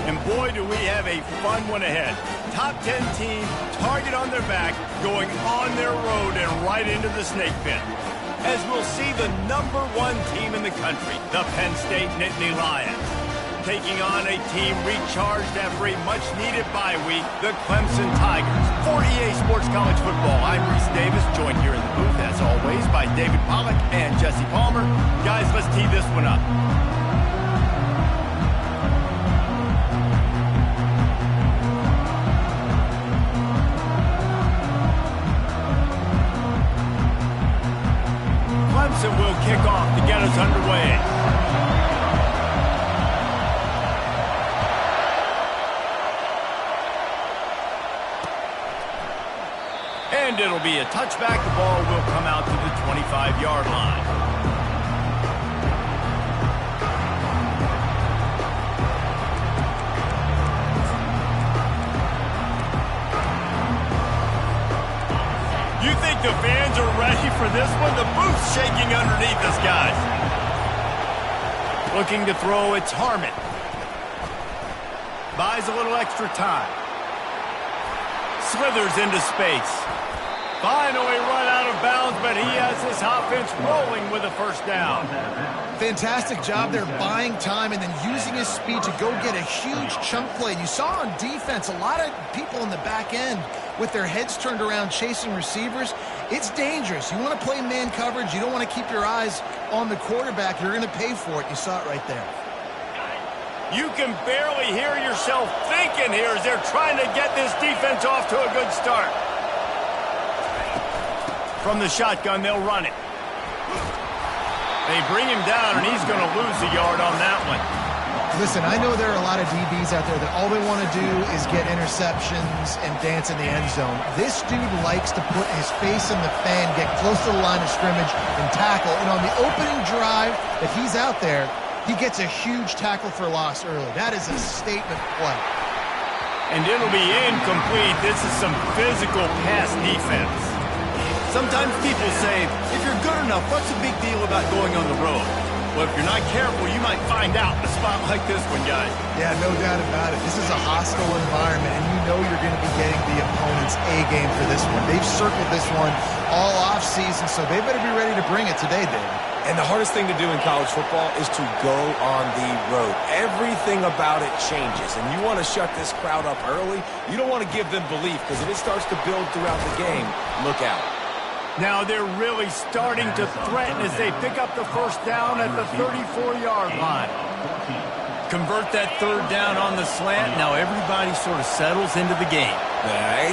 And boy, do we have a fun one ahead. Top 10 team, target on their back, going on their road and right into the snake pit. As we'll see the #1 team in the country, the Penn State Nittany Lions, taking on a team recharged after a much-needed bye week, the Clemson Tigers. For EA Sports College Football, I'm Reese Davis, joined here in the booth, as always, by David Pollack and Jesse Palmer. Guys, let's tee this one up. Clemson will kick off to get us underway. And it'll be a touchback. The ball will come out to the 25-yard line. You think the fans are ready for this one? The booth's shaking underneath us, guys. Looking to throw, it's Harmon. Buys a little extra time. Slithers into space. Finally run out of bounds, but he has this offense rolling with a first down. Fantastic job there buying time and then using his speed to go get a huge chunk play. And you saw on defense a lot of people in the back end with their heads turned around chasing receivers. It's dangerous. You want to play man coverage. You don't want to keep your eyes on the quarterback. You're going to pay for it. You saw it right there. You can barely hear yourself thinking here as they're trying to get this defense off to a good start. From the shotgun, they'll run it. They bring him down, and he's going to lose a yard on that one. Listen, I know there are a lot of DBs out there that all they want to do is get interceptions and dance in the end zone. This dude likes to put his face in the fan, get close to the line of scrimmage, and tackle. And on the opening drive that he's out there, he gets a huge tackle for loss early. That is a statement play. And it'll be incomplete. This is some physical pass defense. Sometimes people say, if you're good enough, what's the big deal about going on the road? Well, if you're not careful, you might find out in a spot like this one, guys. Yeah, no doubt about it. This is a hostile environment, and you know you're going to be getting the opponent's A-game for this one. They've circled this one all off-season, so they better be ready to bring it today, David. And the hardest thing to do in college football is to go on the road. Everything about it changes, and you want to shut this crowd up early. You don't want to give them belief, because if it starts to build throughout the game, look out. Now they're really starting to threaten as they pick up the first down at the 34-yard line. Convert that third down on the slant. Now everybody sort of settles into the game.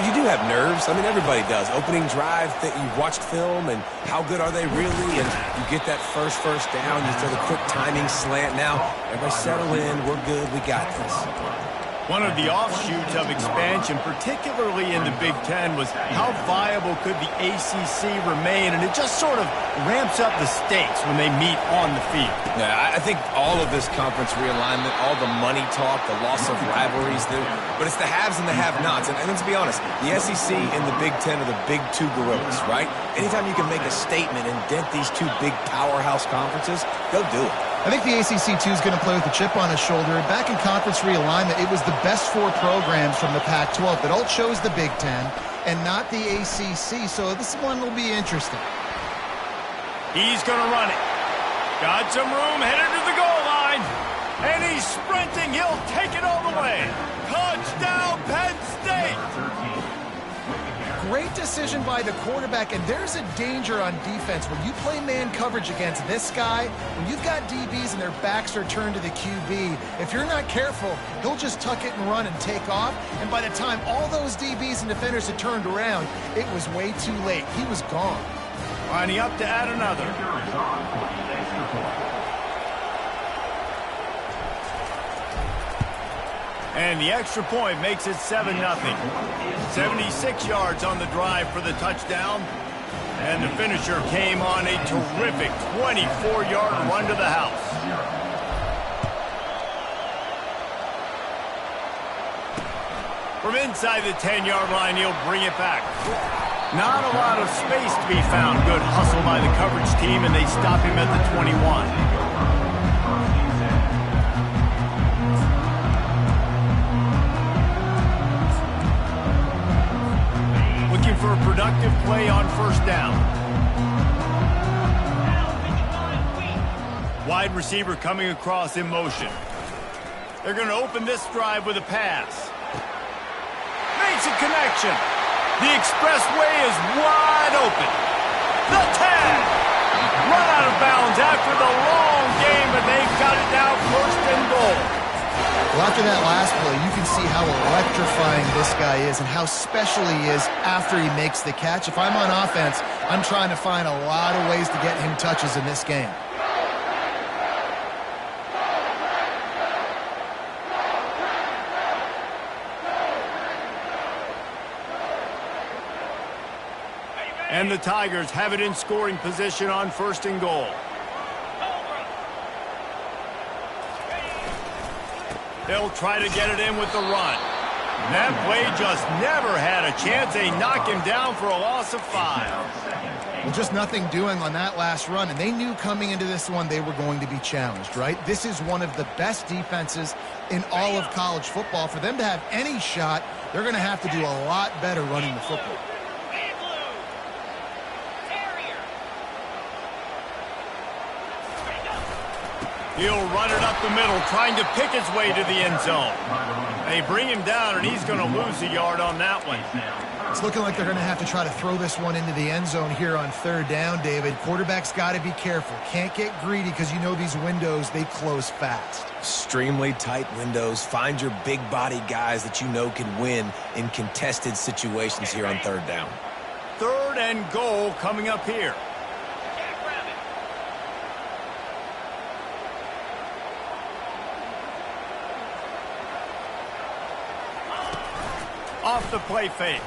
You do have nerves. I mean, everybody does. Opening drive, you've watched film, and how good are they really? And you get that first down. You throw the quick timing slant. Now, everybody settle in. We're good. We got this. One of the offshoots of expansion, particularly in the Big Ten, was how viable could the ACC remain, and it just sort of ramps up the stakes when they meet on the field. Yeah, I think all of this conference realignment, all the money talk, the loss of rivalries, but it's the haves and the have-nots. And let's be honest, the SEC and the Big Ten are the big two gorillas, right? Anytime you can make a statement and dent these two big powerhouse conferences, go do it. I think the ACC, too, is going to play with a chip on his shoulder. Back in conference realignment, it was the best 4 programs from the Pac-12 that all chose the Big Ten and not the ACC, so this one will be interesting. He's going to run it. Got some room, headed to the goal line. And he's sprinting. He'll take it all the way. Touchdown, Penn State! Great decision by the quarterback, and there's a danger on defense when you play man coverage against this guy. When you've got DBs and their backs are turned to the QB, if you're not careful, he'll just tuck it and run and take off. And by the time all those DBs and defenders had turned around, it was way too late. He was gone. Lining up to add another. And the extra point makes it 7-0. 76 yards on the drive for the touchdown. And the finisher came on a terrific 24-yard run to the house. From inside the 10-yard line, he'll bring it back. Not a lot of space to be found. Good hustle by the coverage team, and they stop him at the 21. productive play on first down. Wide receiver coming across in motion. They're going to open this drive with a pass. Makes a connection. The expressway is wide open. The tag. Run out of bounds after the long game, but they've got it now first and goal. Well, after that last play, you can see how electrifying this guy is and how special he is after he makes the catch. If I'm on offense, I'm trying to find a lot of ways to get him touches in this game. And the Tigers have it in scoring position on first and goal. They'll try to get it in with the run. That play just never had a chance. They knock him down for a loss of 5. Well, just nothing doing on that last run, and they knew coming into this one they were going to be challenged, right? This is one of the best defenses in all of college football. For them to have any shot, they're going to have to do a lot better running the football. He'll run it up the middle, trying to pick his way to the end zone. They bring him down, and he's going to lose a yard on that one. It's looking like they're going to have to try to throw this one into the end zone here on third down, David. Quarterback's got to be careful. Can't get greedy because you know these windows, they close fast. Extremely tight windows. Find your big body guys that you know can win in contested situations here on third down. Third and goal coming up here. Off the play fake.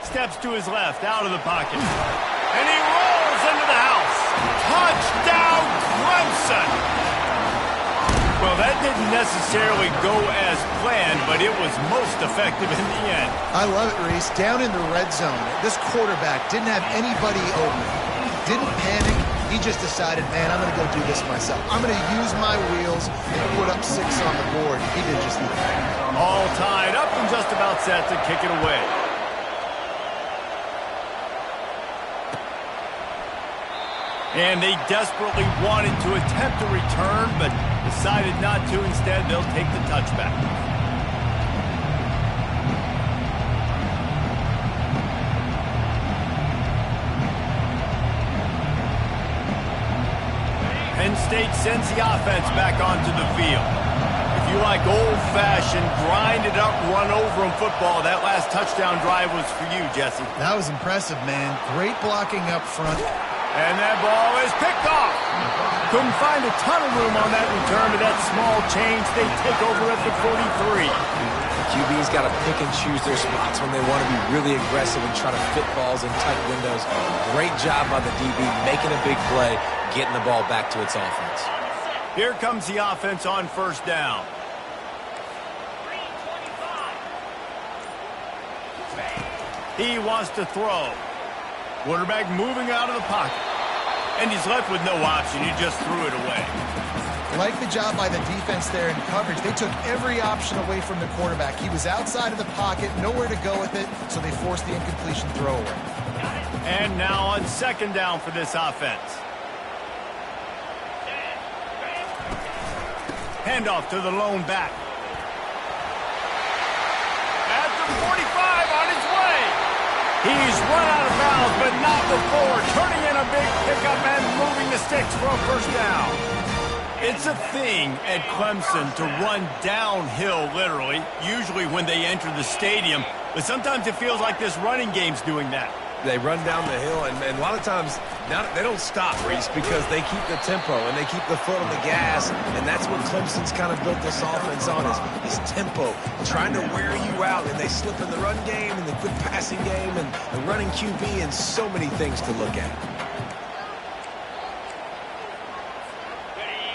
Steps to his left, out of the pocket. And he rolls into the house. Touchdown, Clemson! Well, that didn't necessarily go as planned, but it was most effective in the end. I love it, Reese. Down in the red zone, this quarterback didn't have anybody open. Didn't panic. He just decided, man, I'm going to go do this myself. I'm going to use my wheels and put up 6 on the board. He did just that. All tied up and just about set to kick it away. And they desperately wanted to attempt a return, but decided not to. Instead, they'll take the touchback. Penn State sends the offense back onto the field. If you like old-fashioned, grind-it-up, run-over-'em football, that last touchdown drive was for you, Jesse. That was impressive, man. Great blocking up front. And that ball is picked off. Couldn't find a ton of room on that return, but that small change, they take over at the 43. QB's got to pick and choose their spots when they want to be really aggressive and try to fit balls in tight windows. Great job by the DB making a big play, getting the ball back to its offense. Here comes the offense on first down. He wants to throw. Quarterback moving out of the pocket. And he's left with no option. He just threw it away. Like the job by the defense there in coverage. They took every option away from the quarterback. He was outside of the pocket, nowhere to go with it, so they forced the incompletion throw away. And now on second down for this offense. Handoff to the lone back. At the 45 on his way. He's run out of bounds, but not before. Turning in a big pickup and moving the sticks for a first down. It's a thing at Clemson to run downhill, literally, usually when they enter the stadium. But sometimes it feels like this running game's doing that. They run down the hill, and a lot of times now they don't stop, Reese, because they keep the tempo and they keep the foot on the gas, and that's what Clemson's kind of built this offense on is tempo, trying to wear you out, and they slip in the run game and the quick passing game and the running QB and so many things to look at.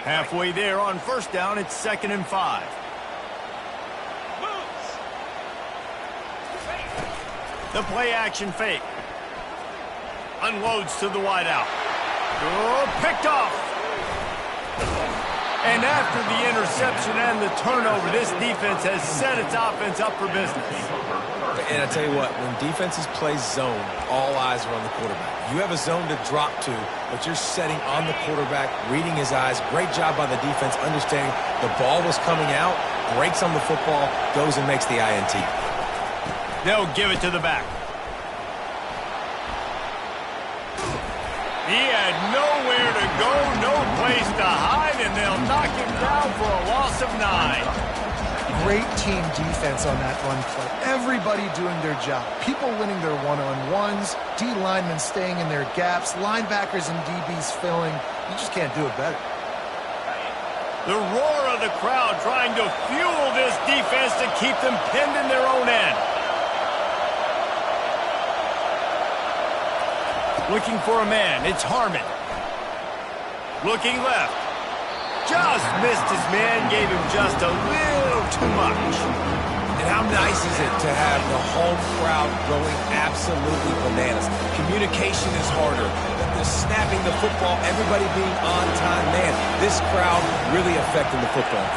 Halfway there on first down, it's 2nd and 5. The play action fake. Unloads to the wideout. Oh, picked off. And after the interception and the turnover, this defense has set its offense up for business. And I tell you what, when defenses play zone, all eyes are on the quarterback. You have a zone to drop to, but you're setting on the quarterback, reading his eyes. Great job by the defense, understanding the ball was coming out, breaks on the football, goes and makes the INT. They'll give it to the back. He had nowhere to go, no place to hide, and they'll knock him down for a loss of 9. Great team defense on that run play. Everybody doing their job. People winning their one-on-ones, D linemen staying in their gaps, linebackers and DBs filling. You just can't do it better. The roar of the crowd trying to fuel this defense to keep them pinned in their own end. Looking for a man, it's Harmon. Looking left. Just missed his man, gave him just a little too much. And how nice is it to have the home crowd going absolutely bananas? Communication is harder. The snapping the football, everybody being on time. Man, this crowd really affecting the football.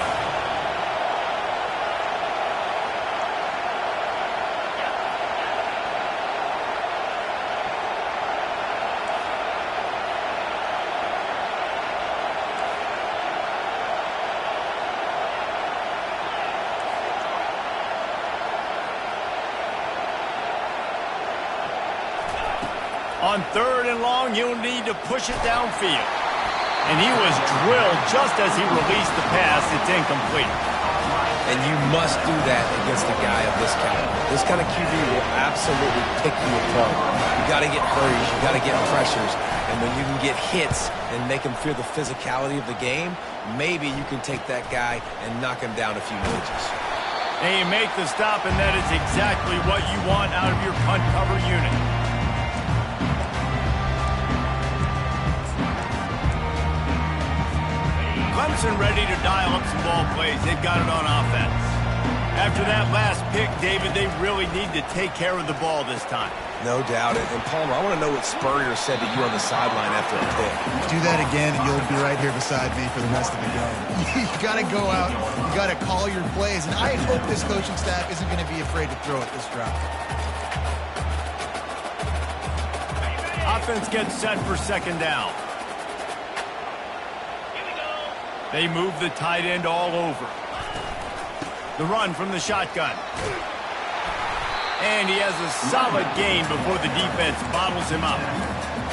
On 3rd and long, he'll need to push it downfield. And he was drilled just as he released the pass. It's incomplete. And you must do that against a guy of this caliber. This kind of QB will absolutely pick you apart. You got to get hurries. You got to get pressures. And when you can get hits and make him feel the physicality of the game, maybe you can take that guy and knock him down a few notches. And you make the stop, and that is exactly what you want out of your punt cover unit. Clemson ready to dial up some ball plays. They've got it on offense. After that last pick, David, they really need to take care of the ball this time. No doubt. And Palmer, I want to know what Spurrier said to you on the sideline after a pick. Do that again, and you'll be right here beside me for the rest of the game. You got to go out. You got to call your plays. And I hope this coaching staff isn't going to be afraid to throw it this drive. Offense gets set for 2nd down. They move the tight end all over. The run from the shotgun. And he has a solid gain before the defense bottles him up.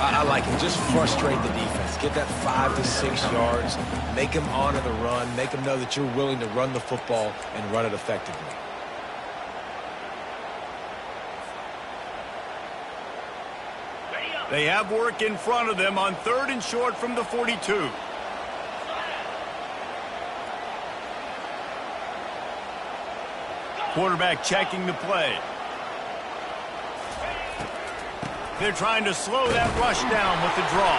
I like it. Just frustrate the defense. Get that 5 to 6 yards. Make them honor the run. Make them know that you're willing to run the football and run it effectively. They have work in front of them on 3rd and short from the 42. Quarterback checking the play. They're trying to slow that rush down with the draw.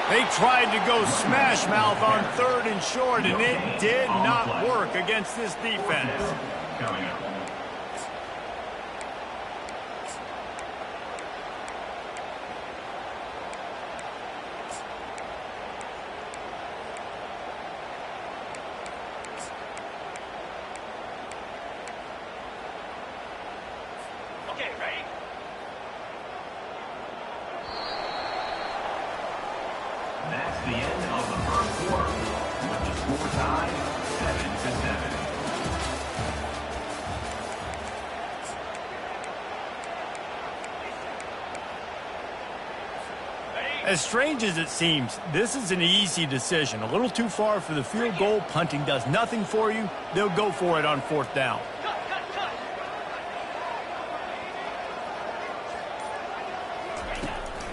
They tried to go smash mouth on 3rd and short, and it did not work against this defense. That's the end of the first quarter, with the score tied 7-7. As strange as it seems, this is an easy decision. A little too far for the field goal. Punting does nothing for you. They'll go for it on 4th down.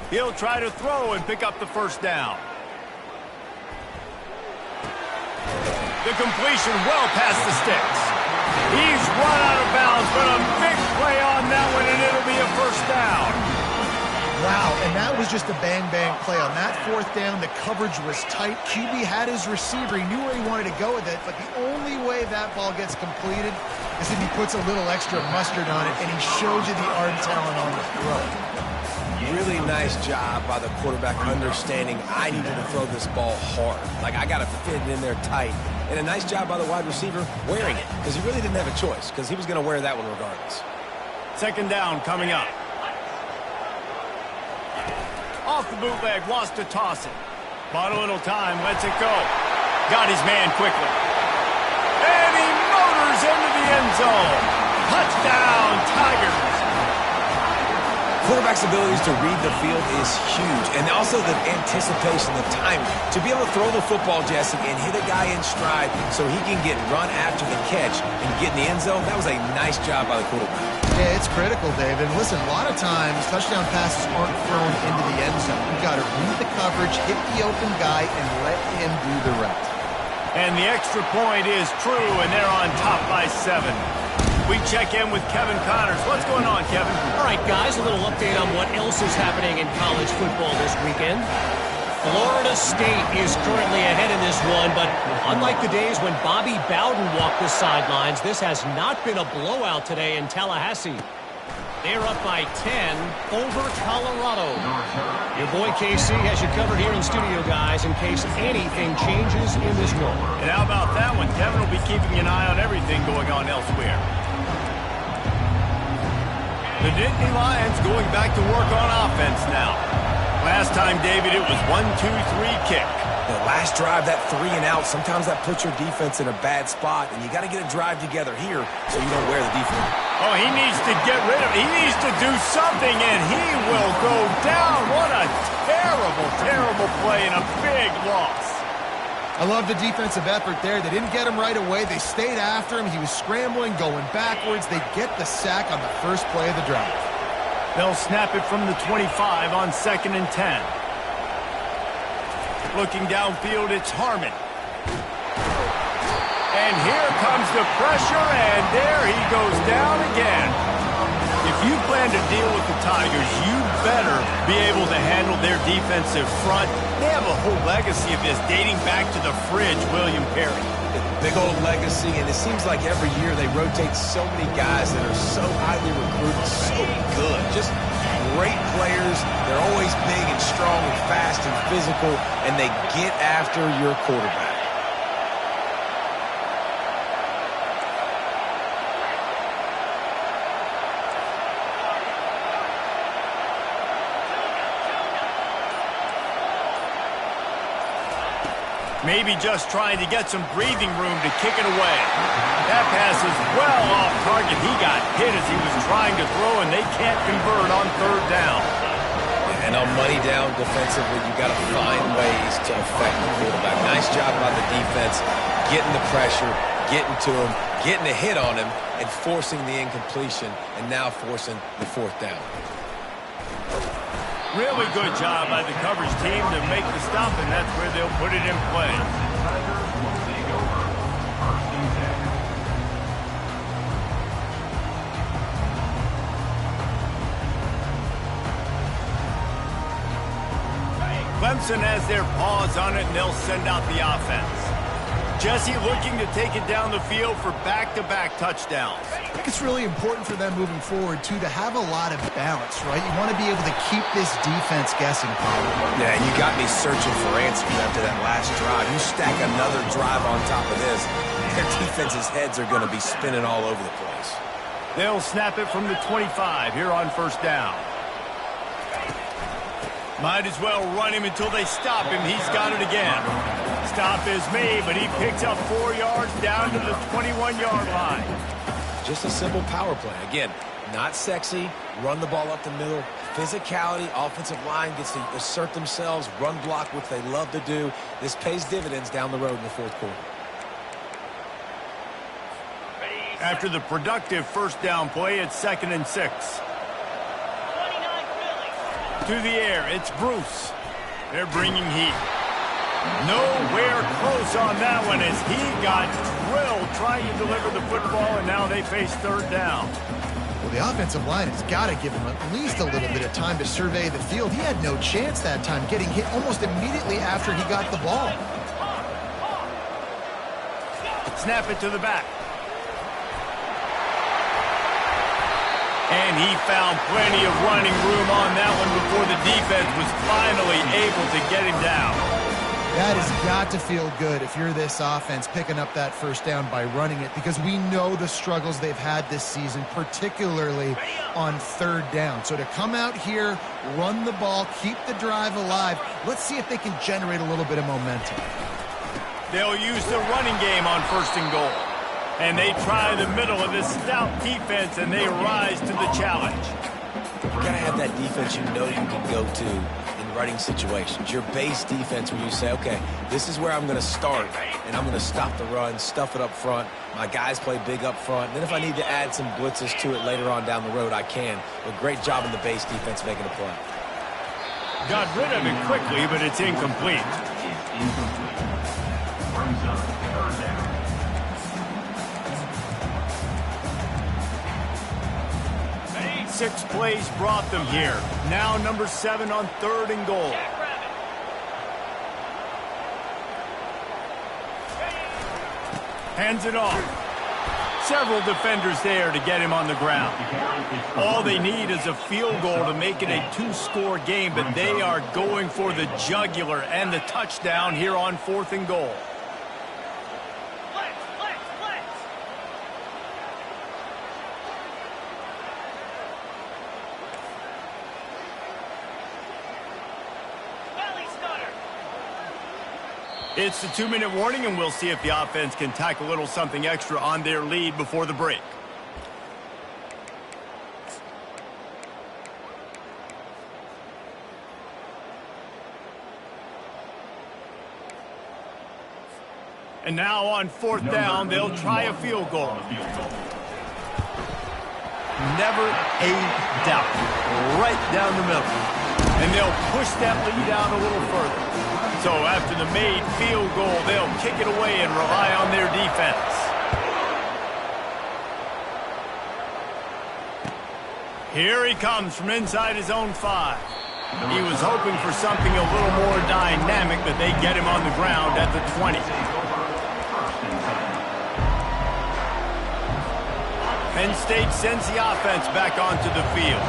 He'll try to throw and pick up the 1st down. The completion well past the sticks. He's run out of bounds, but a big play on that one, and it'll be a 1st down. Wow, and that was just a bang-bang play. On that 4th down, the coverage was tight. QB had his receiver. He knew where he wanted to go with it, but the only way that ball gets completed is if he puts a little extra mustard on it, and he shows you the arm talent on the throw. Really nice job by the quarterback understanding I needed to throw this ball hard. Like, I got to fit it in there tight. And a nice job by the wide receiver wearing it, because he really didn't have a choice, because he was going to wear that one regardless. Second down coming up. Off the bootleg, wants to toss it. Bought a little time, lets it go. Got his man quickly. And he motors into the end zone. Touchdown, Tigers. Quarterback's abilities to read the field is huge, and also the anticipation, the timing. To be able to throw the football, Jesse, and hit a guy in stride so he can get run after the catch and get in the end zone, that was a nice job by the quarterback. Yeah, it's critical, David. Listen, a lot of times, touchdown passes aren't thrown into the end zone. You've got to read the coverage, hit the open guy, and let him do the rest. And the extra point is true, and they're on top by 7. We check in with Kevin Connors. What's going on, Kevin? All right, guys, a little update on what else is happening in college football this weekend. Florida State is currently ahead in this one, but unlike the days when Bobby Bowden walked the sidelines, this has not been a blowout today in Tallahassee. They're up by 10 over Colorado. Your boy KC has you covered here in studio, guys, in case anything changes in this one. And how about that one? Kevin will be keeping an eye on everything going on elsewhere. The Nittany Lions going back to work on offense now. Last time, David, it was 1-2-3 kick. The last drive, that 3 and out, sometimes that puts your defense in a bad spot, and you got to get a drive together here so you don't wear the defense. Oh, he needs to get rid of it. He needs to do something, and he will go down. What a terrible, terrible play and a big loss. I love the defensive effort there. They didn't get him right away. They stayed after him. He was scrambling, going backwards. They get the sack on the first play of the drive. They'll snap it from the 25 on 2nd and 10. Looking downfield, it's Harmon. And here comes the pressure, and there he goes down again. If you plan to deal with the Tigers, you better be able to handle their defensive front. They have a whole legacy of this dating back to the fridge, William Perry. Big old legacy, and it seems like every year they rotate so many guys that are so highly recruited, so good. Just great players. They're always big and strong and fast and physical, and they get after your quarterback. Maybe just trying to get some breathing room to kick it away. That pass is well off target. He got hit as he was trying to throw, and they can't convert on 3rd down. And on money down defensively, you got to find ways to affect the quarterback. Nice job by the defense, getting the pressure, getting to him, getting a hit on him, and forcing the incompletion, and now forcing the 4th down. Really good job by the coverage team to make the stop, and that's where they'll put it in play. Clemson has their paws on it, and they'll send out the offense. Jesse looking to take it down the field for back-to-back touchdowns. I think it's really important for them moving forward, too, to have a lot of balance, right? You want to be able to keep this defense guessing, Paul. Yeah, and you got me searching for answers after that last drive. You stack another drive on top of this, their defense's heads are going to be spinning all over the place. They'll snap it from the 25 here on 1st down. Might as well run him until they stop him. He's got it again. Stop is made, but he picks up 4 yards down to the 21-yard line. Just a simple power play. Again, not sexy, run the ball up the middle, physicality, offensive line gets to assert themselves, run block, which they love to do. This pays dividends down the road in the 4th quarter. After the productive 1st down play, it's 2nd and 6. To the air, it's Bruce. They're bringing heat. Nowhere close on that one as he got drilled trying to deliver the football, and now they face 3rd down. Well, the offensive line has got to give him at least a little bit of time to survey the field. He had no chance that time, getting hit almost immediately after he got the ball. Snap it to the back. And he found plenty of running room on that one before the defense was finally able to get him down. That has got to feel good if you're this offense picking up that first down by running it, because we know the struggles they've had this season, particularly on third down. So to come out here, run the ball, keep the drive alive, let's see if they can generate a little bit of momentum. They'll use the running game on 1st and goal. And they try the middle of this stout defense, and they rise to the challenge. You gotta have that defense you know you can go to in running situations. Your base defense where you say, okay, this is where I'm gonna start, and I'm gonna stop the run, stuff it up front. My guys play big up front. Then if I need to add some blitzes to it later on down the road, I can. But great job in the base defense making a play. Got rid of it quickly, but it's incomplete. Brings up 3rd down. 6 plays brought them here. Now number 7 on 3rd and goal. Hands it off. Several defenders there to get him on the ground. All they need is a field goal to make it a 2-score game, but they are going for the jugular and the touchdown here on 4th and goal. It's the 2-minute warning, and we'll see if the offense can tack a little something extra on their lead before the break. And now on 4th down, they'll try a field goal. Never a doubt. Right down the middle. And they'll push that lead out a little further. So after the made field goal, they'll kick it away and rely on their defense. Here he comes from inside his own 5. He was hoping for something a little more dynamic, but they get him on the ground at the 20. Penn State sends the offense back onto the field.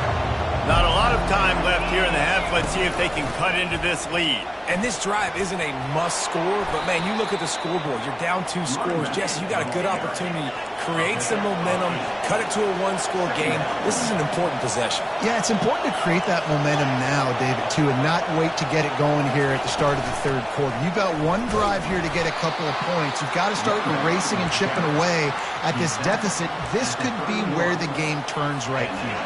Not a lot of time left here in the half. Let's see if they can cut into this lead. And this drive isn't a must score, but man, you look at the scoreboard, you're down 2 scores. Jesse, you got a good opportunity. Create some momentum, cut it to a 1-score game. This is an important possession. Yeah, it's important to create that momentum now, David, too, and not wait to get it going here at the start of the 3rd quarter. You've got one drive here to get a couple of points. You've got to start racing and chipping away at this deficit. This could be where the game turns right here.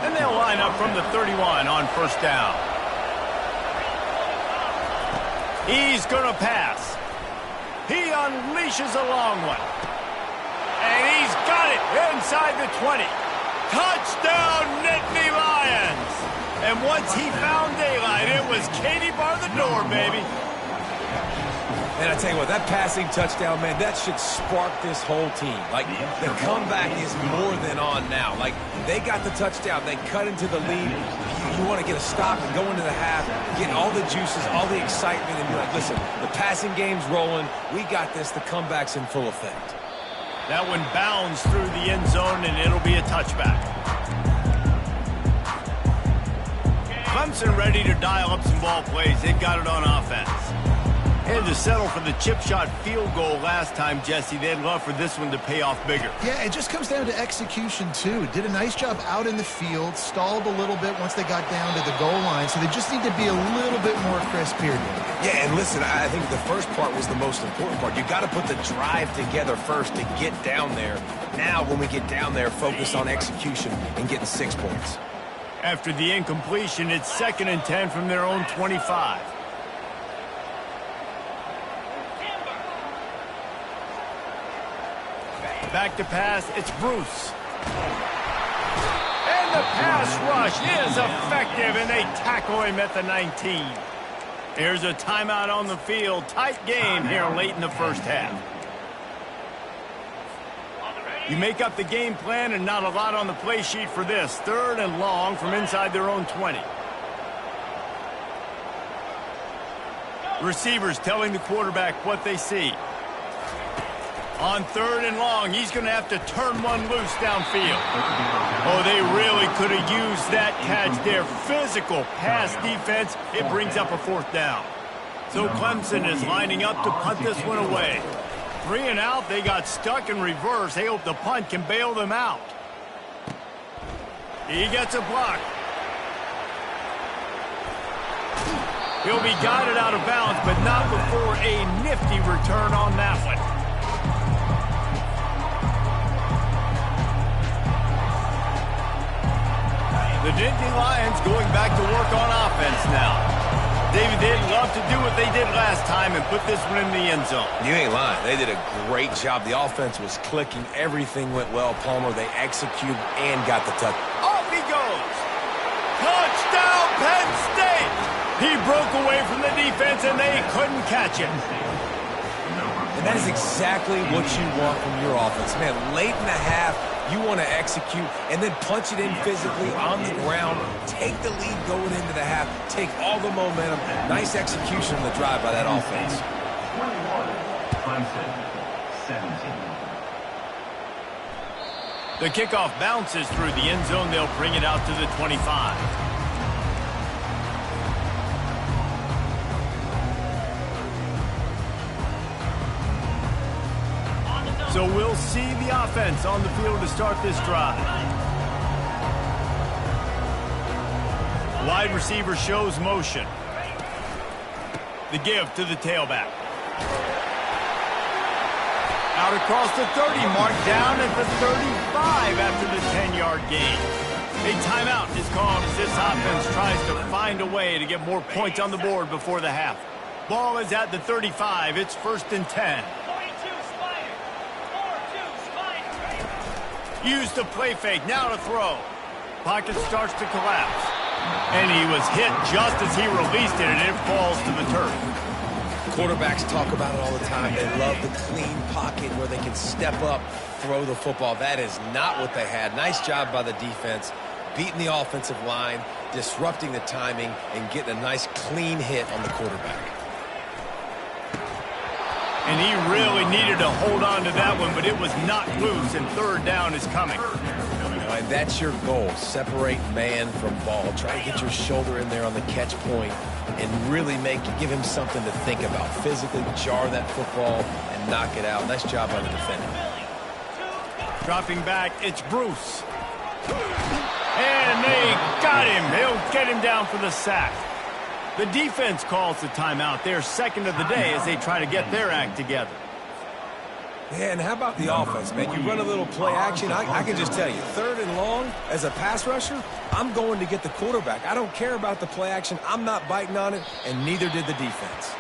And they'll line up from the 31 on 1st down. He's going to pass. He unleashes a long one. And he's got it inside the 20. Touchdown, Nittany Lions. And once he found daylight, it was Katie bar the door, baby. And I tell you what, that passing touchdown, man, that should spark this whole team. Like, the comeback is more than on now. Like, they got the touchdown. They cut into the lead. You want to get a stop and go into the half, get all the juices, all the excitement, and be like, listen, the passing game's rolling. We got this. The comeback's in full effect. That one bounds through the end zone, and it'll be a touchback. Clemson ready to dial up some ball plays. They've got it on offense. And to settle for the chip shot field goal last time, Jesse, they'd love for this one to pay off bigger. Yeah, it just comes down to execution, too. Did a nice job out in the field, stalled a little bit once they got down to the goal line, so they just need to be a little bit more crisp here. Yeah, and listen, I think the first part was the most important part. You got to put the drive together first to get down there. Now, when we get down there, focus on execution and getting 6 points. After the incompletion, it's 2nd and 10 from their own 25. Back to pass, it's Bruce. And the pass rush is effective, and they tackle him at the 19. Here's a timeout on the field. Tight game here late in the first half. You make up the game plan, and not a lot on the play sheet for this. 3rd and long from inside their own 20. Receivers telling the quarterback what they see. On 3rd and long, he's going to have to turn one loose downfield. Oh, they really could have used that catch there. Physical pass defense. It brings up a 4th down. So Clemson is lining up to punt this one away. 3 and out. They got stuck in reverse. They hope the punt can bail them out. He gets a block. He'll be guided out of bounds, but not before a nifty return on that one. The Nittany Lions going back to work on offense now. David, they'd love to do what they did last time and put this one in the end zone. You ain't lying. They did a great job. The offense was clicking. Everything went well, Palmer. They executed and got the touch. Off he goes. Touchdown, Penn State. He broke away from the defense, and they couldn't catch him. And that is exactly what you want from your offense. Man, late in the half, you want to execute and then punch it in physically on the ground. Take the lead going into the half. Take all the momentum. Nice execution on the drive by that offense. 21, Clemson, 17. The kickoff bounces through the end zone. They'll bring it out to the 25. So we'll see the offense on the field to start this drive. Wide receiver shows motion. The give to the tailback. Out across the 30, mark down at the 35 after the 10-yard gain. A timeout is called as this offense tries to find a way to get more points on the board before the half. Ball is at the 35. It's 1st and 10. Use the play fake, now to throw. Pocket starts to collapse. And he was hit just as he released it, and it falls to the turf. Quarterbacks talk about it all the time. They love the clean pocket where they can step up, throw the football. That is not what they had. Nice job by the defense, beating the offensive line, disrupting the timing, and getting a nice clean hit on the quarterback. And he really needed to hold on to that one, but it was knocked loose, and 3rd down is coming. And that's your goal. Separate man from ball. Try to get your shoulder in there on the catch point and really give him something to think about. Physically jar that football and knock it out. Nice job by the defender. Dropping back, it's Bruce. And they got him. They'll get him down for the sack. The defense calls the timeout. They're 2nd of the day as they try to get their act together. Yeah, and how about the offense, man? You run a little play action. I can just tell you, 3rd and long, as a pass rusher, I'm going to get the quarterback. I don't care about the play action. I'm not biting on it, and neither did the defense.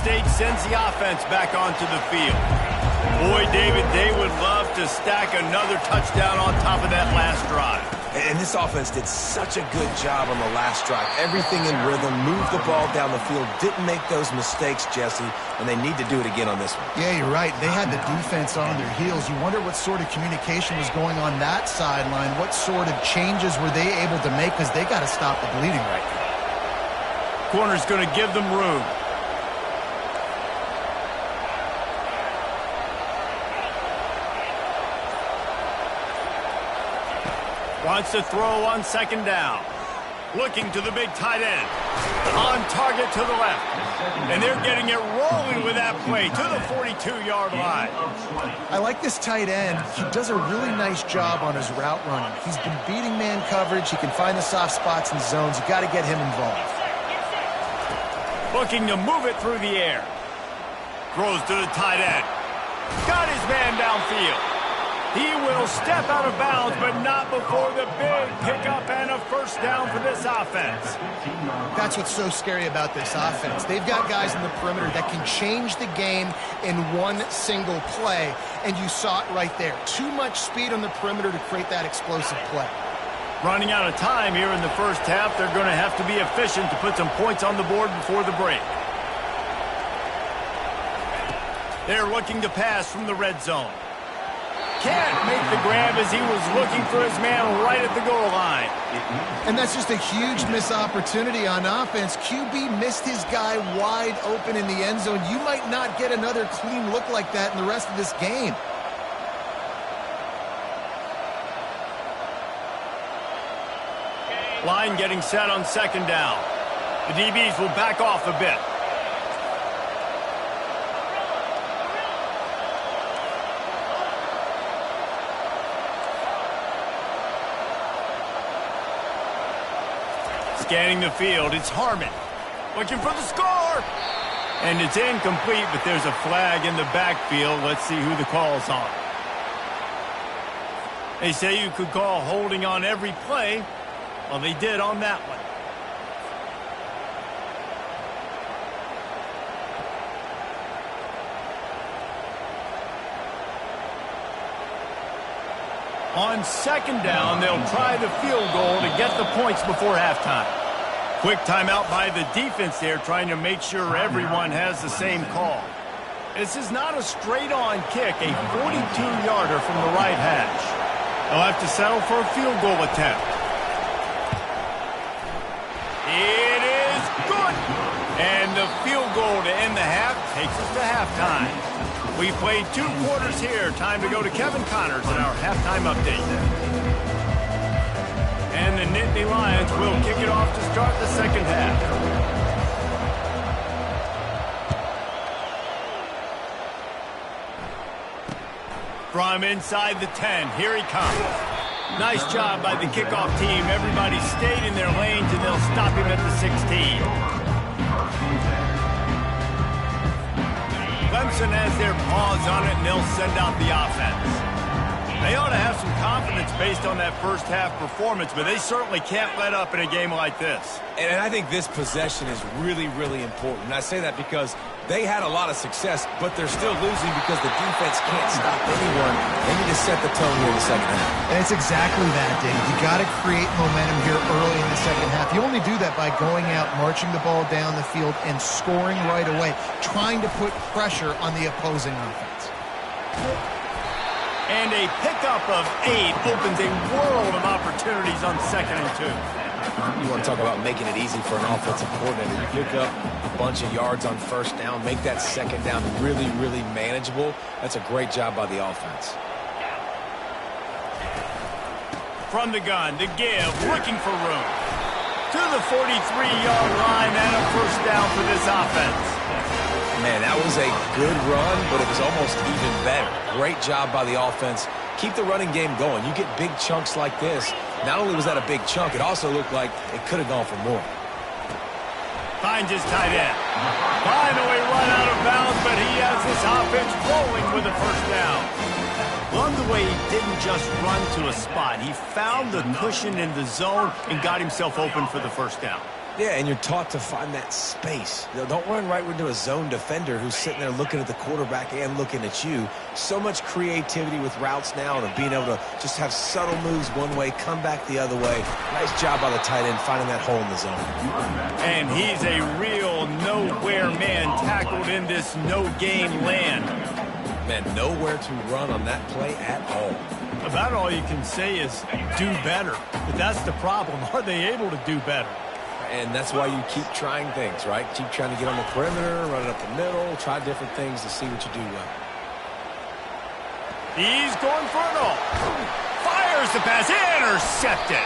State sends the offense back onto the field. Boy, David, they would love to stack another touchdown on top of that last drive. And this offense did such a good job on the last drive. Everything in rhythm, moved the ball down the field, didn't make those mistakes, Jesse, and they need to do it again on this one. Yeah, you're right. They had the defense on their heels. You wonder what sort of communication was going on that sideline. What sort of changes were they able to make, because they got to stop the bleeding right now. Corner's going to give them room. Wants to throw on 2nd down. Looking to the big tight end. On target to the left. And they're getting it rolling with that play to the 42-yard line. I like this tight end. He does a really nice job on his route running. He's been beating man coverage. He can find the soft spots and zones. You got to get him involved. Looking to move it through the air. Throws to the tight end. Got his man downfield. He will step out of bounds, but not before the big pickup and a 1st down for this offense. That's what's so scary about this offense. They've got guys in the perimeter that can change the game in one single play, and you saw it right there. Too much speed on the perimeter to create that explosive play. Running out of time here in the 1st half, they're going to have to be efficient to put some points on the board before the break. They're looking to pass from the red zone. Can't make the grab as he was looking for his man right at the goal line. And that's just a huge missed opportunity on offense. QB missed his guy wide open in the end zone. You might not get another clean look like that in the rest of this game. Line getting set on second down. The DBs will back off a bit. Scanning the field, it's Harmon. Looking for the score! And it's incomplete, but there's a flag in the backfield. Let's see who the call's on. They say you could call holding on every play. Well, they did on that one. On second down, they'll try the field goal to get the points before halftime. Quick timeout by the defense there, trying to make sure everyone has the same call. This is not a straight-on kick, a 42-yarder from the right hash. They'll have to settle for a field goal attempt. It is good! And the field goal to end the half takes us to halftime. We played 2 quarters here. Time to go to Kevin Connors in our halftime update. And the Nittany Lions will kick it off to start the second half. From inside the 10, here he comes. Nice job by the kickoff team. Everybody stayed in their lanes, and they'll stop him at the 16. Clemson has their paws on it, and they'll send out the offense. They ought to have some confidence based on that first half performance, but they certainly can't let up in a game like this. And I think this possession is really, really important. And I say that because they had a lot of success, but they're still losing because the defense can't stop anyone. They need to set the tone here in the second half. And it's exactly that, Dave. You got to create momentum here early in the second half. You only do that by going out, marching the ball down the field, and scoring right away, trying to put pressure on the opposing offense. And a pickup of 8 opens a world of opportunities on 2nd and 2. You want to talk about making it easy for an offensive coordinator. You pick up a bunch of yards on first down, make that second down really, really manageable. That's a great job by the offense. From the gun, the give, looking for room. To the 43-yard line and a first down for this offense. Man, that was a good run, but it was almost even better. Great job by the offense. Keep the running game going. You get big chunks like this. Not only was that a big chunk, it also looked like it could have gone for more. Finds his tight end. Finally run out of bounds, but he has this offense rolling with a first down. Love the way he didn't just run to a spot. He found the cushion in the zone and got himself open for the first down. Yeah, and you're taught to find that space. You know, don't run right into a zone defender who's sitting there looking at the quarterback and looking at you. So much creativity with routes now and being able to just have subtle moves one way, come back the other way. Nice job by the tight end finding that hole in the zone. And he's a real nowhere man tackled in this no-game land. Man, nowhere to run on that play at all. About all you can say is do better. But that's the problem. Are they able to do better? And that's why you keep trying things, right? Keep trying to get on the perimeter, run it up the middle, try different things to see what you do well. He's going for it all. Fires the pass, intercepted.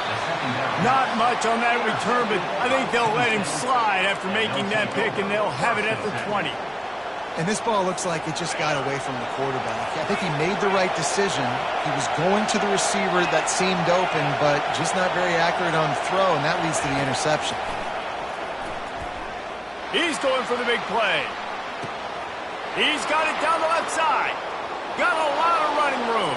Not much on that return, but I think they'll let him slide after making that pick, and they'll have it at the 20. And this ball looks like it just got away from the quarterback. I think he made the right decision. He was going to the receiver that seemed open, but just not very accurate on the throw, and that leads to the interception. He's going for the big play. He's got it down the left side. Got a lot of running room.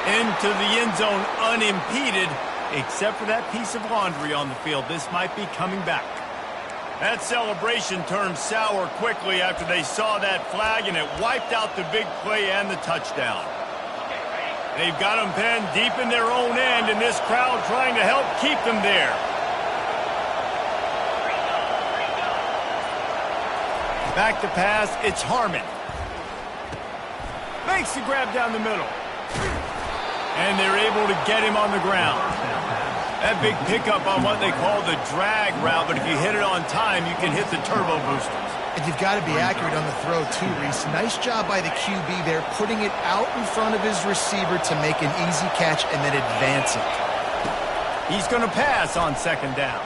Into the end zone unimpeded, except for that piece of laundry on the field. This might be coming back. That celebration turned sour quickly after they saw that flag, and it wiped out the big play and the touchdown. They've got them penned deep in their own end, and this crowd trying to help keep them there. Back to pass, it's Harmon. Makes the grab down the middle. And they're able to get him on the ground. That big pickup on what they call the drag route, but if you hit it on time, you can hit the turbo boosters. And you've got to be accurate on the throw, too, Reese. Nice job by the QB there, putting it out in front of his receiver to make an easy catch and then advance it. He's going to pass on second down.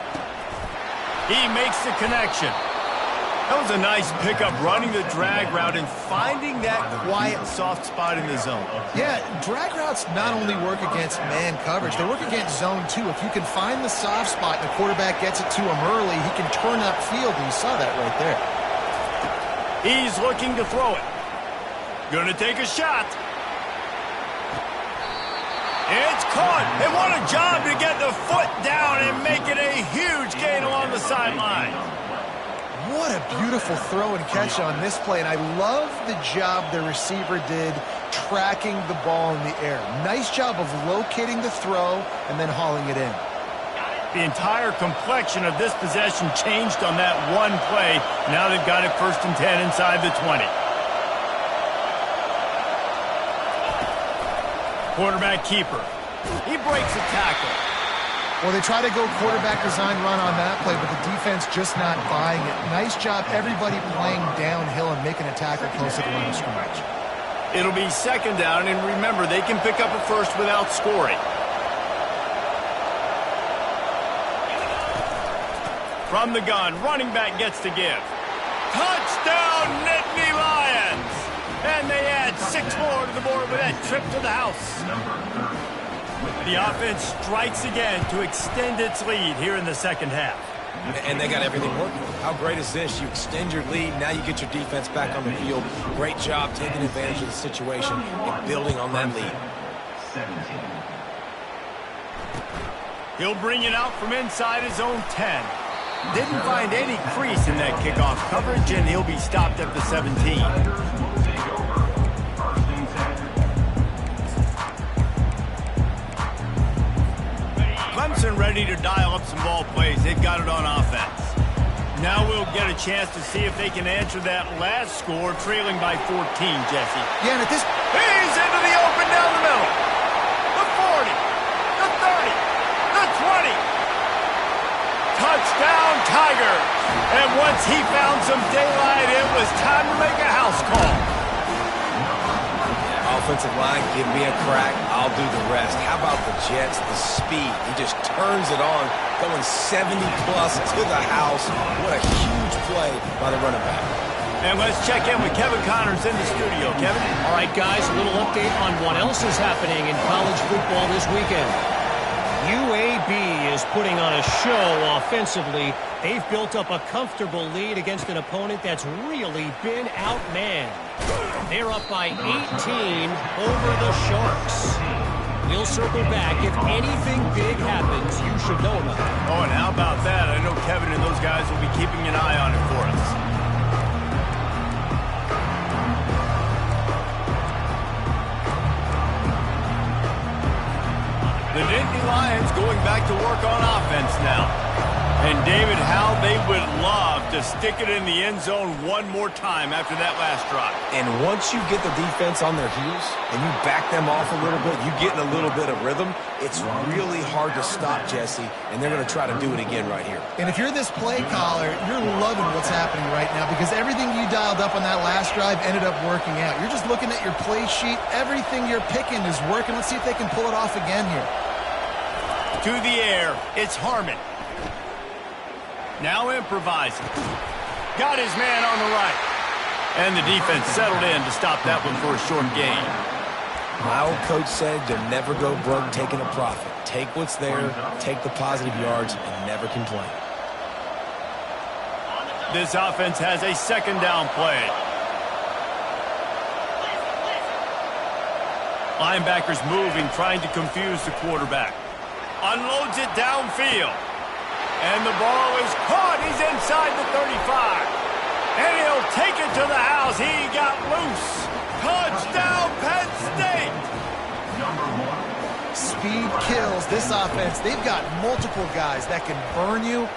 He makes the connection. That was a nice pickup, running the drag route and finding that quiet, soft spot in the zone. Yeah, drag routes not only work against man coverage, they work against zone, too. If you can find the soft spot and the quarterback gets it to him early, he can turn upfield, and you saw that right there. He's looking to throw it. Gonna take a shot. It's caught. And what a job to get the foot down and make it a huge gain along the sideline. What a beautiful throw and catch on this play, and I love the job the receiver did tracking the ball in the air. Nice job of locating the throw and then hauling it in. The entire complexion of this possession changed on that one play. Now they've got it 1st and 10 inside the 20. Quarterback keeper. He breaks a tackle. Well, they try to go quarterback design run on that play, but the defense just not buying it. Nice job, everybody playing downhill and making a tackle close to the line of scrimmage. It'll be second down, and remember, they can pick up a first without scoring. From the gun, running back gets to give. Touchdown, Nittany Lions! And they add 6 more to the board with that trip to the house. The offense strikes again to extend its lead here in the second half. And they got everything working. How great is this? You extend your lead, now you get your defense back on the field. Great job taking advantage of the situation and building on that lead. He'll bring it out from inside his own 10. Didn't find any crease in that kickoff coverage, and he'll be stopped at the 17. Clemson ready to dial up some ball plays. They've got it on offense. Now we'll get a chance to see if they can answer that last score, trailing by 14, Jesse. Yeah, and at this... He's into the open down the middle. The 40, the 30, the 20. Touchdown, Tigers. And once he found some daylight, it was time to make a house call. Offensive line, give me a crack, I'll do the rest. How about the Jets, the speed? He just turns it on, going 70-plus to the house. What a huge play by the running back. And let's check in with Kevin Connors in the studio. Kevin? All right, guys, a little update on what else is happening in college football this weekend. UAB is putting on a show offensively. They've built up a comfortable lead against an opponent that's really been outmanned. They're up by 18 over the Sharks. We'll circle back. If anything big happens, you should know about it. Oh, and how about that? I know Kevin and those guys will be keeping an eye on it for us. The Nittany Lions going back to work on offense now. And David, how they would love to stick it in the end zone one more time after that last drive. And once you get the defense on their heels and you back them off a little bit, you get in a little bit of rhythm, it's really hard to stop, Jesse, and they're going to try to do it again right here. And if you're this play caller, you're loving what's happening right now because everything you dialed up on that last drive ended up working out. You're just looking at your play sheet. Everything you're picking is working. Let's see if they can pull it off again here. To the air, it's Harmon. Now improvising. Got his man on the right. And the defense settled in to stop that one for a short gain. My old coach said you'll never go broke taking a profit. Take what's there, take the positive yards, and never complain. This offense has a second down play. Linebackers moving, trying to confuse the quarterback. Unloads it downfield. And the ball is caught. He's inside the 35. And he'll take it to the house. He got loose. Touchdown, Penn State. Speed kills. This offense, they've got multiple guys that can burn you.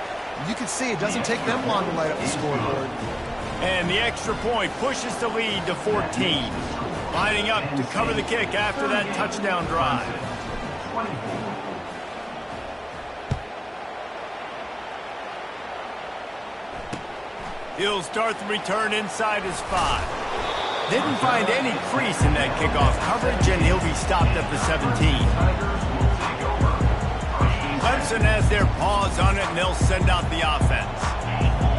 You can see it doesn't take them long to light up the scoreboard. And the extra point pushes the lead to 14. Lining up to cover the kick after that touchdown drive. 24. He'll start the return inside his 5. Didn't find any crease in that kickoff coverage, and he'll be stopped at the 17. Clemson has their paws on it, and they'll send out the offense.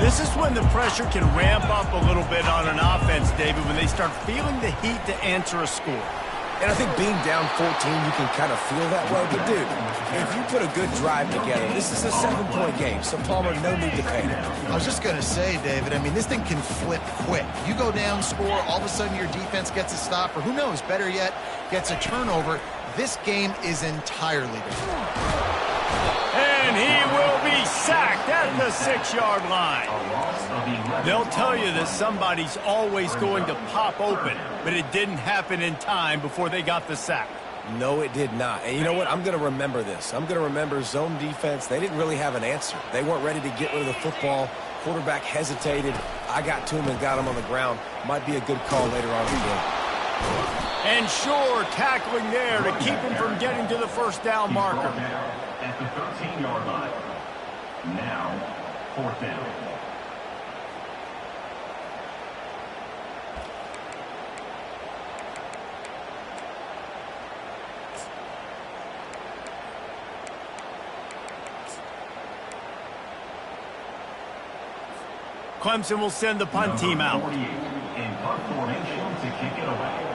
This is when the pressure can ramp up a little bit on an offense, David, when they start feeling the heat to answer a score. And I think being down 14, you can kind of feel that way. But, dude, if you put a good drive together, this is a 7-point game. So, Palmer, no need to panic. I was just going to say, David, I mean, this thing can flip quick. You go down, score, all of a sudden your defense gets a stop, or who knows, better yet, gets a turnover. This game is entirely different. And he will be sacked at the 6-yard line. They'll tell you that somebody's always going to pop open, but it didn't happen in time before they got the sack. No, it did not. And you know what? I'm going to remember this. I'm going to remember zone defense. They didn't really have an answer. They weren't ready to get rid of the football. Quarterback hesitated. I got to him and got him on the ground. Might be a good call later on in the game. And sure, tackling there to keep him from getting to the first down marker. At the 13-yard line. Now, 4th down. Clemson will send the punt team out. 48 in punt formation to kick it away.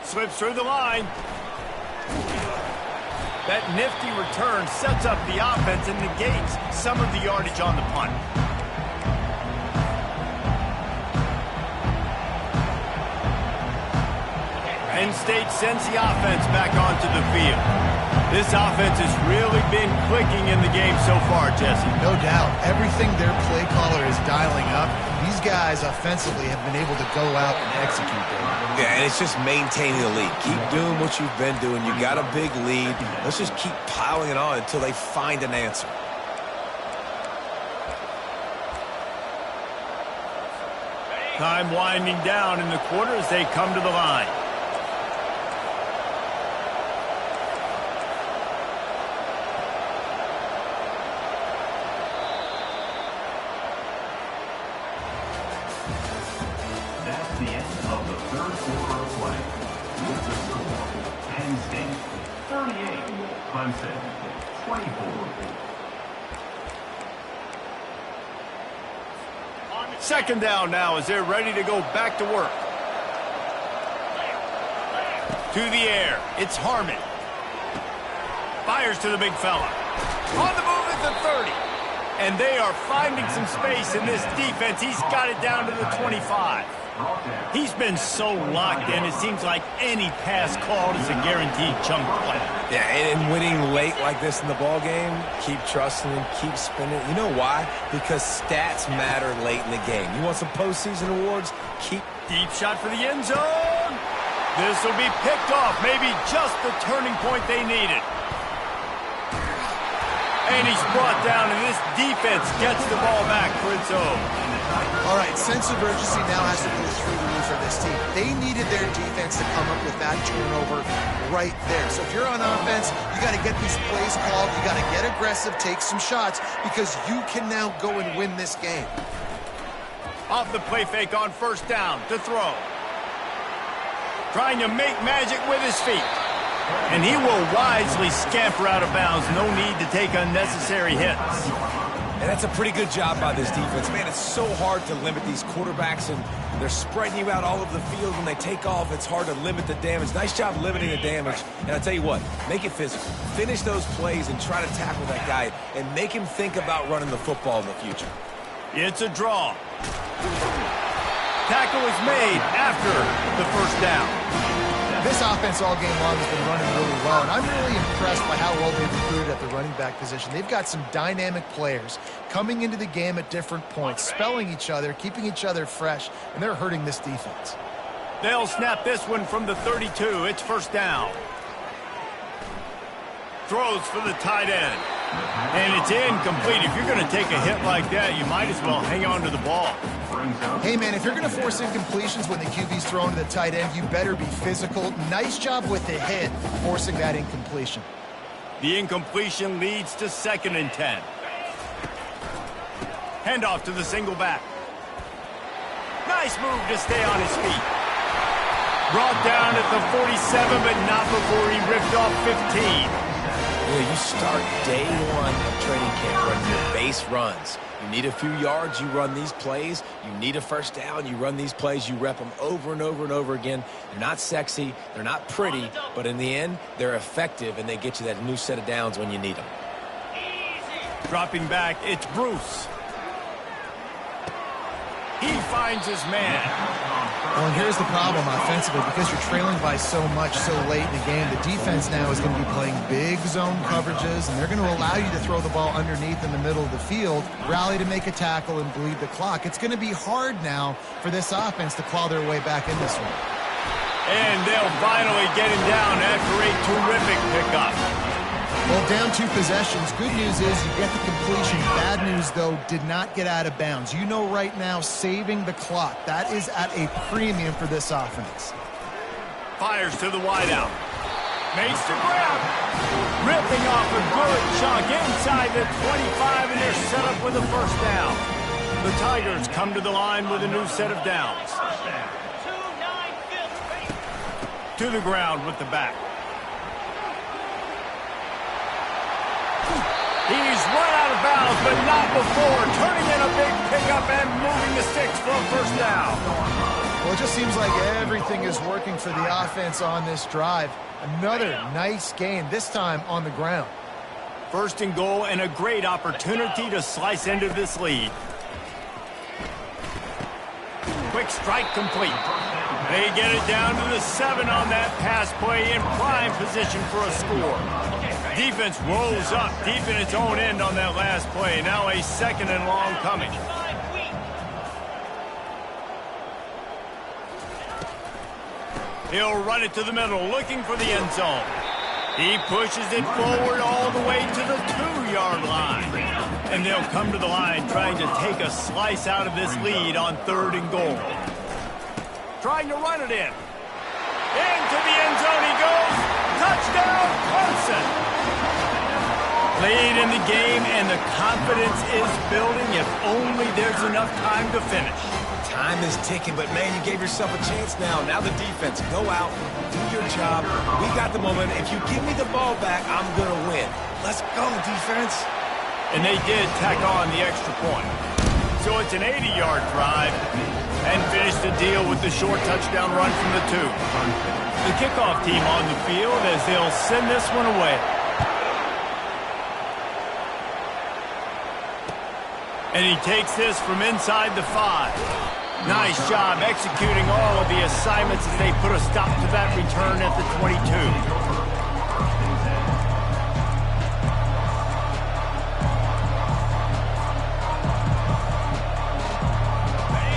Slips through the line. That nifty return sets up the offense and negates some of the yardage on the punt. Penn State sends the offense back onto the field. This offense has really been clicking in the game so far, Jesse. No doubt. Everything their play caller is dialing up, these guys offensively have been able to go out and execute them. Yeah, and it's just maintaining the lead. Keep doing what you've been doing. You got a big lead. Let's just keep piling it on until they find an answer. Time winding down in the quarter as they come to the line. That's the end of the 3rd quarter of play. With the score, Penn State 38, Clemson 24. Second down now as they're ready to go back to work. To the air, it's Harmon. Fires to the big fella. On the move at the 30. And they are finding some space in this defense. He's got it down to the 25. He's been so locked in, it seems like any pass called is a guaranteed chunk play. Yeah, and winning late like this in the ball game, keep trusting him, keep spinning. You know why? Because stats matter late in the game. You want some postseason awards? Keep Deep shot for the end zone. This will be picked off. Maybe just the turning point they needed. And he's brought down, and this defense gets the ball back for its own. All right, sense of urgency now has to go through the roof for this team. They needed their defense to come up with that turnover right there. So if you're on offense, you got to get these plays called. You got to get aggressive, take some shots, because you can now go and win this game. Off the play fake on first down to throw. Trying to make magic with his feet. And he will wisely scamper out of bounds. No need to take unnecessary hits. And that's a pretty good job by this defense. Man, it's so hard to limit these quarterbacks, and they're spreading you out all over the field. When they take off, it's hard to limit the damage. Nice job limiting the damage. And I tell you what, make it physical. Finish those plays and try to tackle that guy and make him think about running the football in the future. It's a draw. Tackle is made after the first down. This offense all game long has been running really well, and I'm really impressed by how well they've recruited at the running back position. They've got some dynamic players coming into the game at different points, spelling each other, keeping each other fresh, and they're hurting this defense. They'll snap this one from the 32. It's first down. Throws for the tight end. And it's incomplete. If you're going to take a hit like that, you might as well hang on to the ball. Hey, man, if you're going to force incompletions when the QB's thrown to the tight end, you better be physical. Nice job with the hit, forcing that incompletion. The incompletion leads to 2nd and 10. Handoff to the single back. Nice move to stay on his feet. Brought down at the 47, but not before he ripped off 15. You start day one of training camp running your base runs. You need a few yards, you run these plays. You need a first down, you run these plays. You rep them over and over and over again. They're not sexy, they're not pretty, but in the end, they're effective, and they get you that new set of downs when you need them. Dropping back, it's Bruce. He finds his man. Well, and here's the problem offensively. Because you're trailing by so much so late in the game, the defense now is going to be playing big zone coverages, and they're going to allow you to throw the ball underneath in the middle of the field, rally to make a tackle, and bleed the clock. It's going to be hard now for this offense to claw their way back in this one. And they'll finally get him down after a terrific pickup. Well, down 2 possessions. Good news is you get the completion. Bad news, though, did not get out of bounds. You know right now, saving the clock. That is at a premium for this offense. Fires to the wideout. Makes the grab. Ripping off a good chunk inside the 25, and they're set up with a first down. The Tigers come to the line with a new set of downs. To the ground with the back. He's run out of bounds, but not before. Turning in a big pickup and moving the sticks for a first down. Well, it just seems like everything is working for the offense on this drive. Another nice gain, this time on the ground. 1st and goal, and a great opportunity to slice into this lead. Quick strike complete. They get it down to the 7 on that pass play, in prime position for a score. Defense rolls up deep in its own end on that last play. Now a 2nd and long coming. He'll run it to the middle, looking for the end zone. He pushes it forward all the way to the 2-yard line. And they'll come to the line trying to take a slice out of this lead on 3rd and goal. Trying to run it in. Into the end zone he goes. Touchdown, Clemson. Late in the game, and the confidence is building if only there's enough time to finish. Time is ticking, but man, you gave yourself a chance now. Now the defense, go out, do your job. We got the moment. If you give me the ball back, I'm going to win. Let's go, defense. And they did tack on the extra point. So it's an 80-yard drive, and finish the deal with the short touchdown run from the 2. The kickoff team on the field as they'll send this one away. And he takes this from inside the 5. Nice job executing all of the assignments as they put a stop to that return at the 22.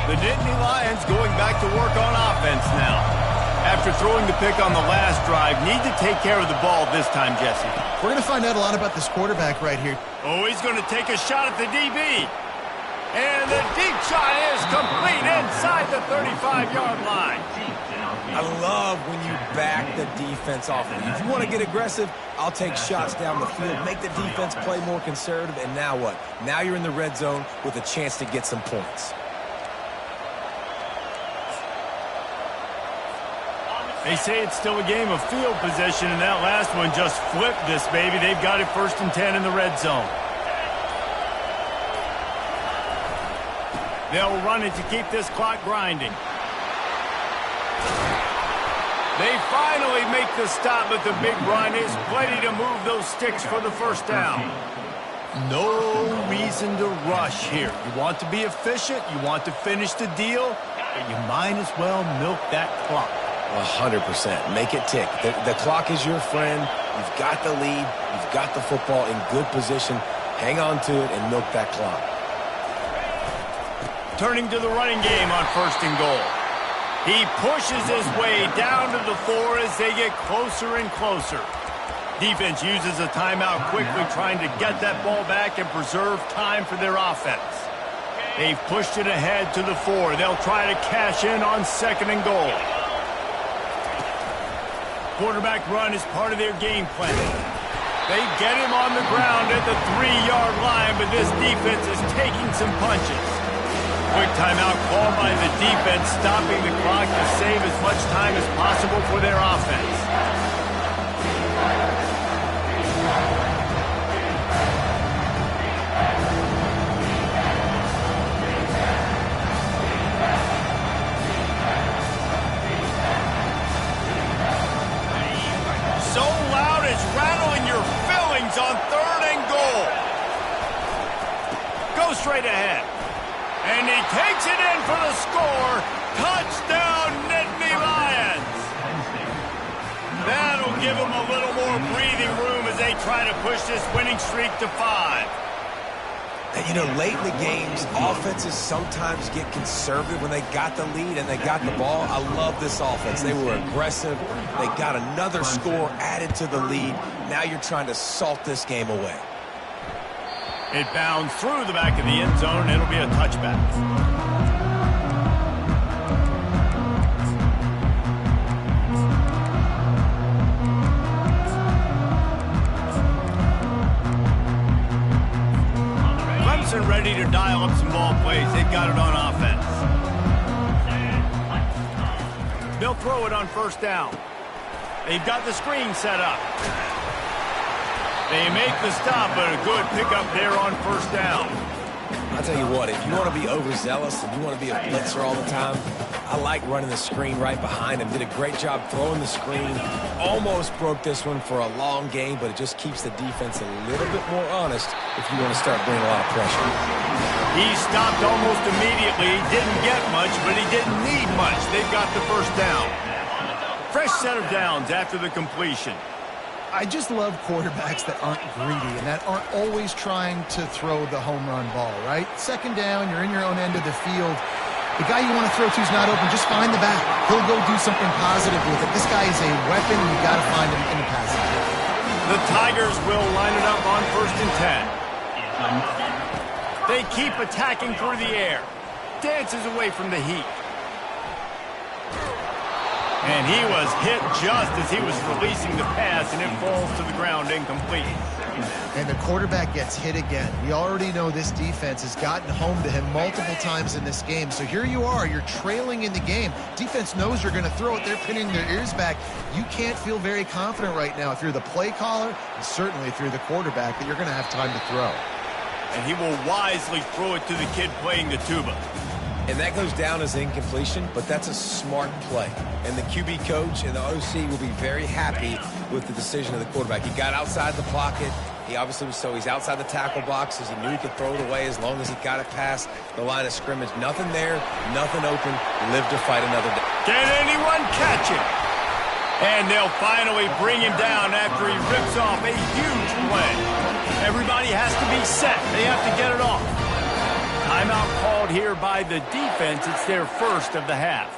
The Nittany Lions going back to work on offense now. After throwing the pick on the last drive, need to take care of the ball this time, Jesse. We're going to find out a lot about this quarterback right here. Oh, he's going to take a shot at the DB. And the deep shot is complete inside the 35-yard line. I love when you back the defense off. If you want to get aggressive, I'll take shots down the field, make the defense play more conservative, and now what? Now you're in the red zone with a chance to get some points. They say it's still a game of field possession, and that last one just flipped this baby. They've got it 1st and 10 in the red zone. They'll run it to keep this clock grinding. They finally make the stop, but the big run is plenty to move those sticks for the first down. No reason to rush here. You want to be efficient, you want to finish the deal, but you might as well milk that clock. 100%. Make it tick. The clock is your friend. You've got the lead. You've got the football in good position. Hang on to it and milk that clock. Turning to the running game on 1st and goal. He pushes his way down to the 4 as they get closer and closer. Defense uses a timeout quickly, trying to get that ball back and preserve time for their offense. They've pushed it ahead to the 4. They'll try to cash in on 2nd and goal. Quarterback run is part of their game plan. They get him on the ground at the 3-yard line, but this defense is taking some punches. Quick timeout called by the defense, stopping the clock to save as much time as possible for their offense. So loud it's rattling your fillings on 3rd and goal. Go straight ahead. And he takes it in for the score. Touchdown, Nittany Lions. That'll give them a little more breathing room as they try to push this winning streak to 5. And, you know, late in the games, offenses sometimes get conservative when they got the lead and they got the ball. I love this offense. They were aggressive. They got another score added to the lead. Now you're trying to salt this game away. It bounds through the back of the end zone. It'll be a touchback. Clemson ready to dial up some ball plays. They've got it on offense. They'll throw it on 1st down. They've got the screen set up. They make the stop, but a good pickup there on 1st down. I'll tell you what, if you want to be overzealous and you want to be a blitzer all the time, I like running the screen right behind him. Did a great job throwing the screen. Almost broke this one for a long game, but it just keeps the defense a little bit more honest if you want to start bringing a lot of pressure. He stopped almost immediately. He didn't get much, but he didn't need much. They've got the 1st down. Fresh set of downs after the completion. I just love quarterbacks that aren't greedy and that aren't always trying to throw the home run ball, right? 2nd down, you're in your own end of the field. The guy you want to throw to is not open. Just find the back. He'll go do something positive with it. This guy is a weapon. You've got to find him in the passing game. The Tigers will line it up on 1st and 10. They keep attacking through the air. Dances away from the heat. And he was hit just as he was releasing the pass, and it falls to the ground incomplete. And the quarterback gets hit again. We already know this defense has gotten home to him multiple times in this game. So here you are, you're trailing in the game. Defense knows you're going to throw it. They're pinning their ears back. You can't feel very confident right now if you're the play caller, and certainly if you're the quarterback, that you're going to have time to throw. And he will wisely throw it to the kid playing the tuba. And that goes down as incompletion, but that's a smart play. And the QB coach and the OC will be very happy with the decision of the quarterback. He got outside the pocket. He obviously was he's outside the tackle boxes. He knew he could throw it away as long as he got it past the line of scrimmage. Nothing there, nothing open. Live to fight another day. Can anyone catch him? And they'll finally bring him down after he rips off a huge play. Everybody has to be set. They have to get it off. Timeout called here by the defense. It's their 1st of the half.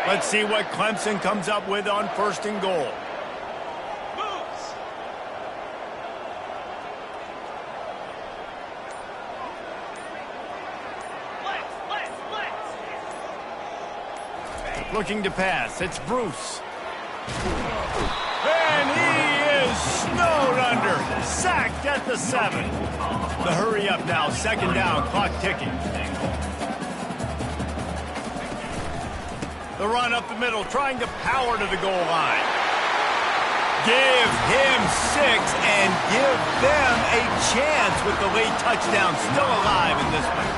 Let's see what Clemson comes up with on 1st and goal. Looking to pass. It's Bruce. And he is snowed under. Sacked at the 7. The hurry up now. 2nd down. Clock ticking. The run up the middle. Trying to power to the goal line. Give him 6 and give them a chance with the late touchdown. Still alive in this one.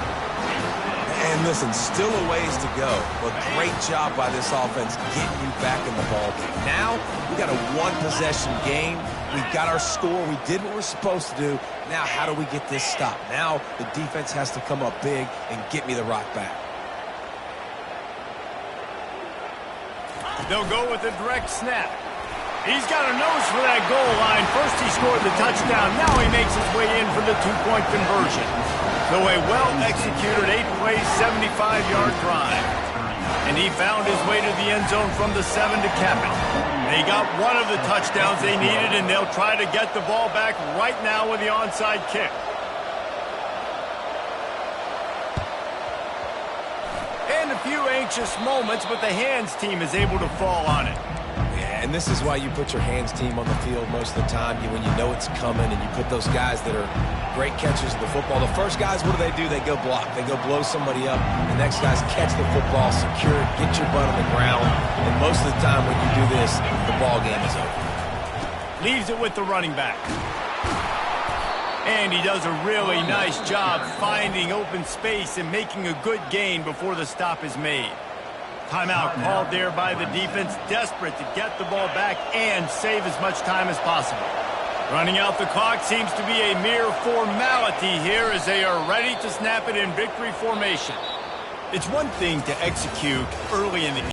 And listen, still a ways to go, but great job by this offense getting you back in the ball game. Now, we got a one-possession game. We got our score. We did what we're supposed to do. Now, how do we get this stopped? Now, the defense has to come up big and get me the rock back. They'll go with a direct snap. He's got a nose for that goal line. First he scored the touchdown. Now he makes his way in for the two-point conversion. So a well-executed 8-play, 75-yard drive. And he found his way to the end zone from the 7 to cap it. They got one of the touchdowns they needed, and they'll try to get the ball back right now with the onside kick. And a few anxious moments, but the hands team is able to fall on it. Yeah, and this is why you put your hands team on the field most of the time when you know it's coming, and you put those guys that are great catchers of the football. The first guys, what do? They go block. They go blow somebody up. The next guys catch the football, secure it, get your butt on the ground. And most of the time when you do this, the ball game is over. Leaves it with the running back. And he does a really nice job finding open space and making a good gain before the stop is made. Timeout called there by the defense, desperate to get the ball back and save as much time as possible. Running out the clock seems to be a mere formality here as they are ready to snap it in victory formation. It's one thing to execute early in the game.